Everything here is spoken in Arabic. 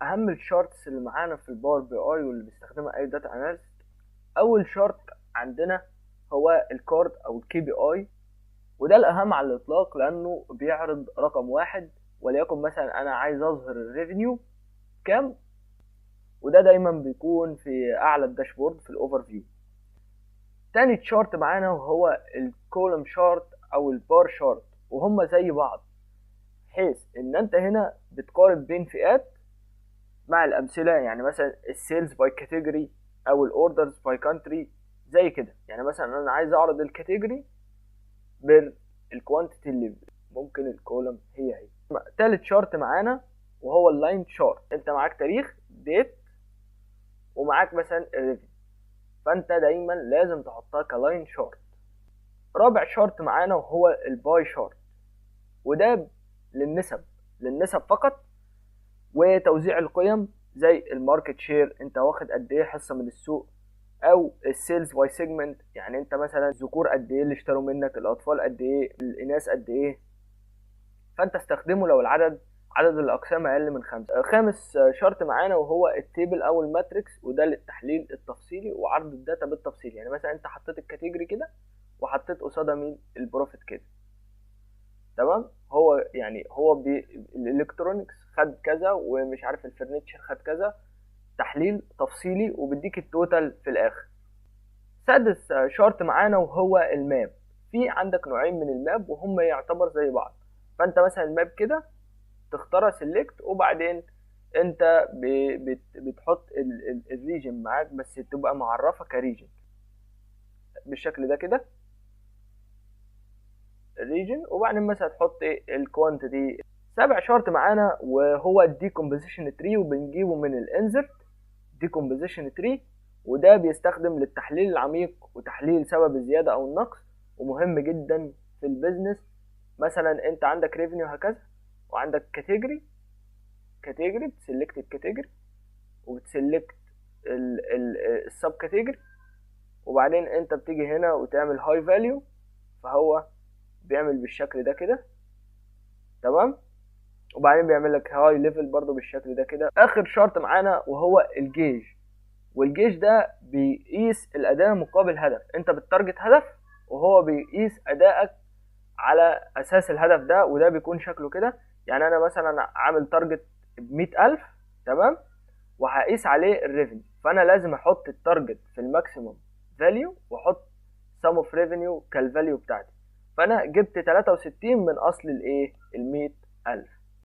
اهم الشارتس اللي معانا في الباور بي اي واللي بيستخدمها اي داتا اناليست. اول شارت عندنا هو الكارد او الكي بي اي، وده الاهم على الاطلاق لانه بيعرض رقم واحد. وليكن مثلا انا عايز اظهر الريفينيو كام، وده دايما بيكون في اعلى الداشبورد في الاوفر فيو. تاني تشارت معانا وهو الكولوم شارت او البار شارت، وهما زي بعض، حيث ان انت هنا بتقارن بين فئات مع الامثله. يعني مثلا السيلز باي كاتيجوري او الاوردرز باي كانتري زي كده. يعني مثلا انا عايز اعرض الكاتيجوري بالكوانتيتي اللي ممكن الكولوم هي. تالت شارت معانا وهو اللاين شارت. انت معاك تاريخ ديت ومعاك مثلا الريفيو، فانت دايما لازم تحطها كلاين شارت. رابع شارت معانا وهو الباي شارت، وده للنسب فقط وتوزيع القيم، زي الماركت شير، انت واخد قد ايه حصه من السوق، او السيلز باي سيجمنت، يعني انت مثلا الذكور قد ايه اللي اشتروا منك، الاطفال قد ايه، الاناث قد ايه. فانت استخدمه لو عدد الاقسام اقل من 5. خامس شرط معانا وهو التيبل او الماتريكس، وده للتحليل التفصيلي وعرض الداتا بالتفصيل. يعني مثلا انت حطيت الكاتيجوري كده وحطيت قصادها مين البروفيت كده، تمام. هو يعني الالكترونيكس خد كذا، ومش عارف الفرنتشر خد كذا، تحليل تفصيلي وبيديك التوتال في الاخر. سادس شارت معانا وهو الماب. في عندك نوعين من الماب وهم يعتبر زي بعض. فانت مثلا الماب كده تختارها سيلكت، وبعدين انت بتحط الريجن معاك، بس تبقى معرفة كريجن بالشكل ده كده الريجن، وبعدين مثلا تحط الكوانتيتي. سابع شارت معانا وهو الديكومبوزيشن تري، وبنجيبه من الانزرت ديكومبوزيشن تري، وده بيستخدم للتحليل العميق وتحليل سبب الزيادة او النقص، ومهم جدا في البيزنس. مثلا انت عندك ريفينيو هكذا، وعندك كاتيجوري بتسلكت الكاتيجوري، وبتسلكت السب كاتيجوري، وبعدين انت بتيجي هنا وتعمل هاي فاليو، فهو بيعمل بالشكل ده كده، تمام. وبعدين بيعمل لك هاي ليفل برضو بالشكل ده كده. اخر شرط معانا وهو الجيج، والجيج ده بيقيس الاداء مقابل هدف. انت بتتارجت هدف وهو بيقيس ادائك على اساس الهدف ده، وده بيكون شكله كده. يعني انا مثلا عامل تارجت ب100,000، تمام، وهقيس عليه الريفينيو، فانا لازم احط التارجت في الماكسيموم فاليو واحط سم اوف ريفينيو كالفاليو بتاعتي. فانا جبت 63 من اصل الايه ال100,000.